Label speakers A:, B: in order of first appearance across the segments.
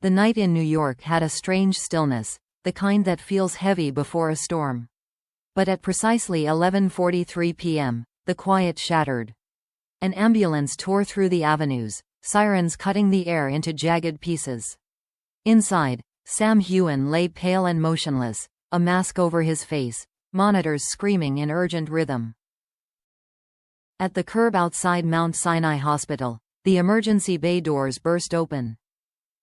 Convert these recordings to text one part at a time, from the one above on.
A: The night in New York had a strange stillness, the kind that feels heavy before a storm. But at precisely 11:43 p.m., the quiet shattered. An ambulance tore through the avenues, sirens cutting the air into jagged pieces. Inside, Sam Heughan lay pale and motionless, a mask over his face, monitors screaming in urgent rhythm. At the curb outside Mount Sinai Hospital, the emergency bay doors burst open.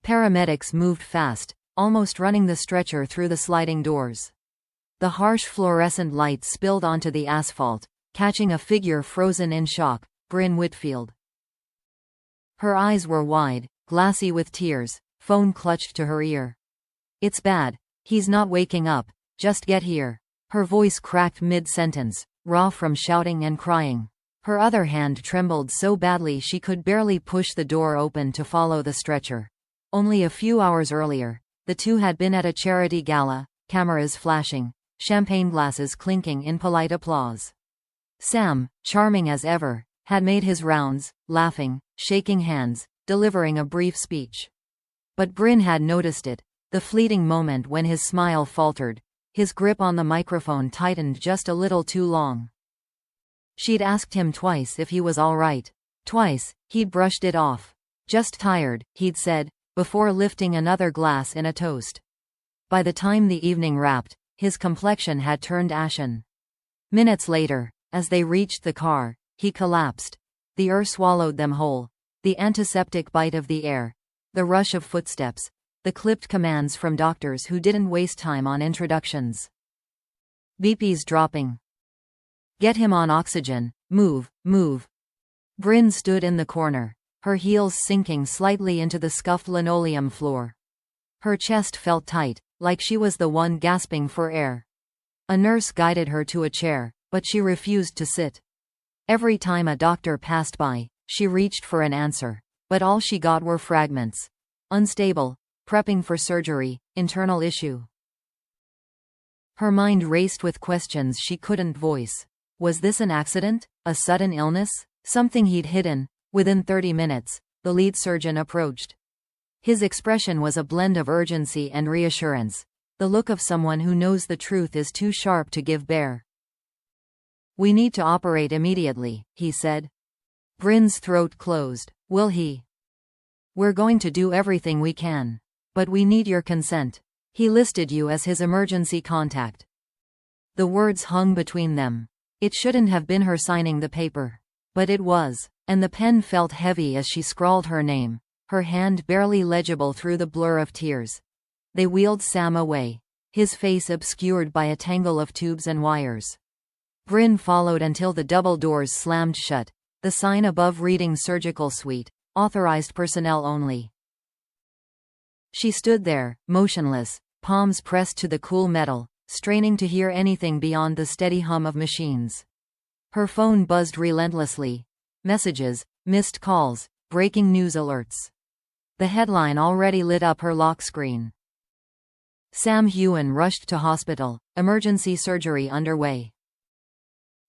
A: Paramedics moved fast, almost running the stretcher through the sliding doors. The harsh fluorescent light spilled onto the asphalt, catching a figure frozen in shock, Brynn Whitfield. Her eyes were wide, glassy with tears, phone clutched to her ear. "It's bad. He's not waking up. Just get here." Her voice cracked mid-sentence, raw from shouting and crying. Her other hand trembled so badly she could barely push the door open to follow the stretcher. Only a few hours earlier, the two had been at a charity gala, cameras flashing, champagne glasses clinking in polite applause. Sam, charming as ever, had made his rounds, laughing, shaking hands, delivering a brief speech. But Brynn had noticed it, the fleeting moment when his smile faltered, his grip on the microphone tightened just a little too long. She'd asked him twice if he was all right. Twice, he'd brushed it off. "Just tired," he'd said, before lifting another glass in a toast. By the time the evening wrapped, his complexion had turned ashen. Minutes later, as they reached the car, he collapsed. The air swallowed them whole. The antiseptic bite of the air, the rush of footsteps, the clipped commands from doctors who didn't waste time on introductions. BP's dropping. "Get him on oxygen. Move, move." Brynn stood in the corner, her heels sinking slightly into the scuffed linoleum floor. Her chest felt tight, like she was the one gasping for air. A nurse guided her to a chair, but she refused to sit. Every time a doctor passed by, she reached for an answer, but all she got were fragments. Unstable, prepping for surgery, internal issue. Her mind raced with questions she couldn't voice. Was this an accident? A sudden illness? Something he'd hidden? Within 30 minutes, the lead surgeon approached. His expression was a blend of urgency and reassurance, the look of someone who knows the truth is too sharp to give bare. "We need to operate immediately," he said. Brynn's throat closed. "Will he?" "We're going to do everything we can. But we need your consent. He listed you as his emergency contact." The words hung between them. It shouldn't have been her signing the paper. But it was, and the pen felt heavy as she scrawled her name, her hand barely legible through the blur of tears. They wheeled Sam away, his face obscured by a tangle of tubes and wires. Brynn followed until the double doors slammed shut, the sign above reading "Surgical Suite, authorized personnel only." She stood there, motionless, palms pressed to the cool metal, straining to hear anything beyond the steady hum of machines. Her phone buzzed relentlessly. Messages, missed calls, breaking news alerts. The headline already lit up her lock screen. Sam Heughan rushed to hospital, emergency surgery underway.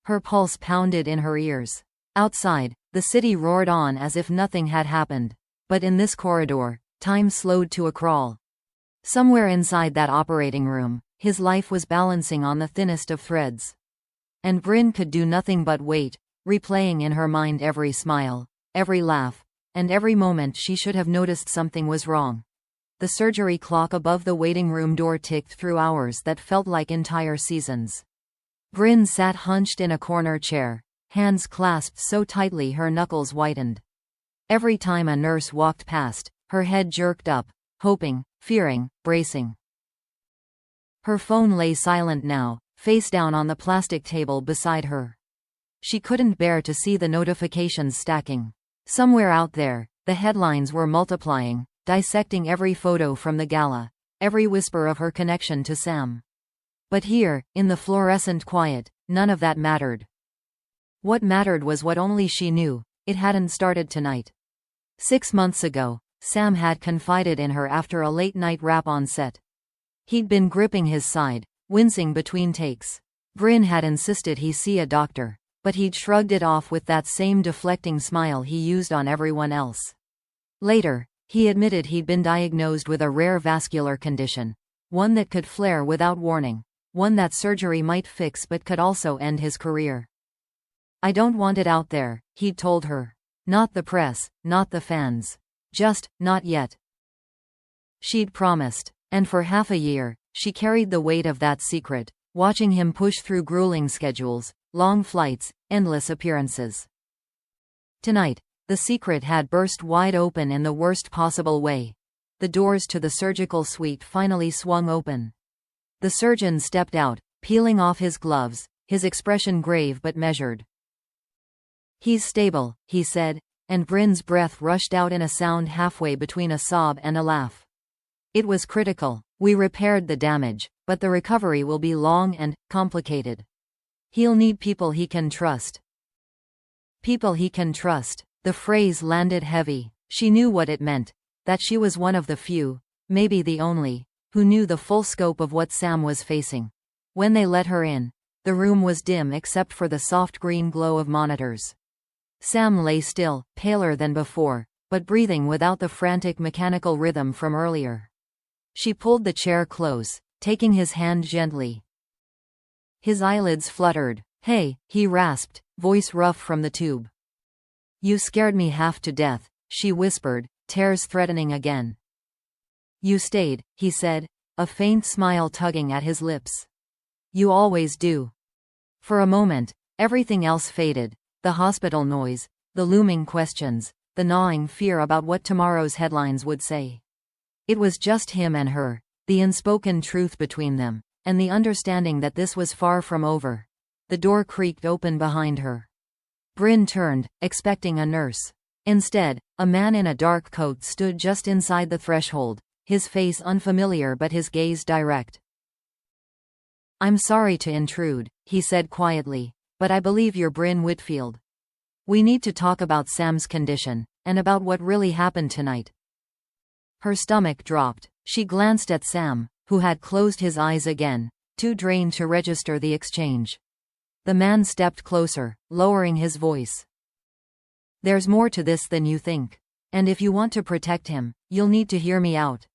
A: Her pulse pounded in her ears. Outside, the city roared on as if nothing had happened. But in this corridor, time slowed to a crawl. Somewhere inside that operating room, his life was balancing on the thinnest of threads. And Brynn could do nothing but wait, replaying in her mind every smile, every laugh, and every moment she should have noticed something was wrong. The surgery clock above the waiting room door ticked through hours that felt like entire seasons. Brynn sat hunched in a corner chair, hands clasped so tightly her knuckles whitened. Every time a nurse walked past, her head jerked up, hoping, fearing, bracing. Her phone lay silent now, face down on the plastic table beside her. She couldn't bear to see the notifications stacking. Somewhere out there, the headlines were multiplying, dissecting every photo from the gala, every whisper of her connection to Sam. But here, in the fluorescent quiet, none of that mattered. What mattered was what only she knew: it hadn't started tonight. 6 months ago, Sam had confided in her after a late-night rap on set. He'd been gripping his side, wincing between takes. Brynn had insisted he see a doctor, but he'd shrugged it off with that same deflecting smile he used on everyone else. Later, He admitted he'd been diagnosed with a rare vascular condition, one that could flare without warning, one that surgery might fix but could also end his career. "I don't want it out there," he'd told her. "Not the press, not the fans. Just, not yet." She'd promised. And for half a year, she carried the weight of that secret, watching him push through grueling schedules, long flights, endless appearances. Tonight, the secret had burst wide open in the worst possible way. The doors to the surgical suite finally swung open. The surgeon stepped out, peeling off his gloves, his expression grave but measured. "He's stable," he said, and Brynn's breath rushed out in a sound halfway between a sob and a laugh. "It was critical. We repaired the damage, but the recovery will be long and complicated. He'll need people he can trust." People he can trust. The phrase landed heavy. She knew what it meant, that she was one of the few, maybe the only, who knew the full scope of what Sam was facing. When they let her in, the room was dim except for the soft green glow of monitors. Sam lay still, paler than before, but breathing without the frantic mechanical rhythm from earlier. She pulled the chair close, taking his hand gently. His eyelids fluttered. "Hey," he rasped, voice rough from the tube. "You scared me half to death," she whispered, tears threatening again. "You stayed," he said, a faint smile tugging at his lips. "You always do." For a moment, everything else faded, the hospital noise, the looming questions, the gnawing fear about what tomorrow's headlines would say. It was just him and her, the unspoken truth between them, and the understanding that this was far from over. The door creaked open behind her. Brynn turned, expecting a nurse. Instead, a man in a dark coat stood just inside the threshold, his face unfamiliar but his gaze direct. "I'm sorry to intrude," he said quietly, "but I believe you're Brynn Whitfield. We need to talk about Sam's condition, and about what really happened tonight." Her stomach dropped. She glanced at Sam, who had closed his eyes again, too drained to register the exchange. The man stepped closer, lowering his voice. "There's more to this than you think. And if you want to protect him, you'll need to hear me out."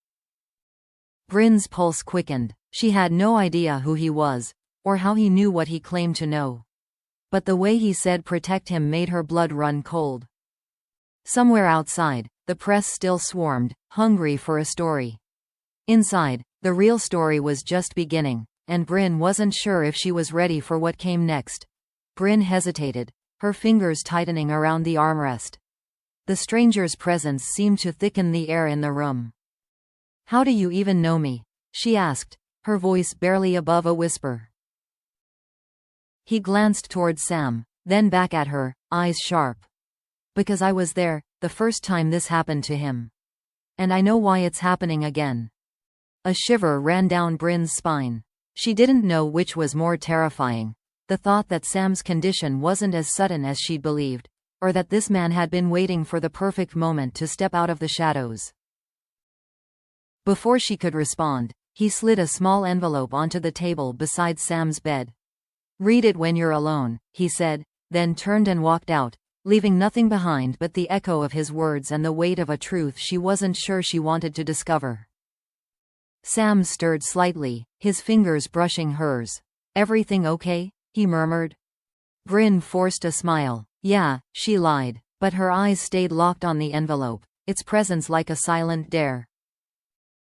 A: Brynn's pulse quickened. She had no idea who he was, or how he knew what he claimed to know. But the way he said protect him made her blood run cold. Somewhere outside, the press still swarmed, hungry for a story. Inside, the real story was just beginning, and Brynn wasn't sure if she was ready for what came next. Brynn hesitated, her fingers tightening around the armrest. The stranger's presence seemed to thicken the air in the room. "How do you even know me?" she asked, her voice barely above a whisper. He glanced toward Sam, then back at her, eyes sharp. "Because I was there, the first time this happened to him. And I know why it's happening again." A shiver ran down Brynn's spine. She didn't know which was more terrifying, the thought that Sam's condition wasn't as sudden as she'd believed, or that this man had been waiting for the perfect moment to step out of the shadows. Before she could respond, he slid a small envelope onto the table beside Sam's bed. "Read it when you're alone," he said, then turned and walked out, leaving nothing behind but the echo of his words and the weight of a truth she wasn't sure she wanted to discover. Sam stirred slightly, his fingers brushing hers. "Everything okay?" he murmured. Brynn forced a smile. "Yeah," she lied, but her eyes stayed locked on the envelope, its presence like a silent dare.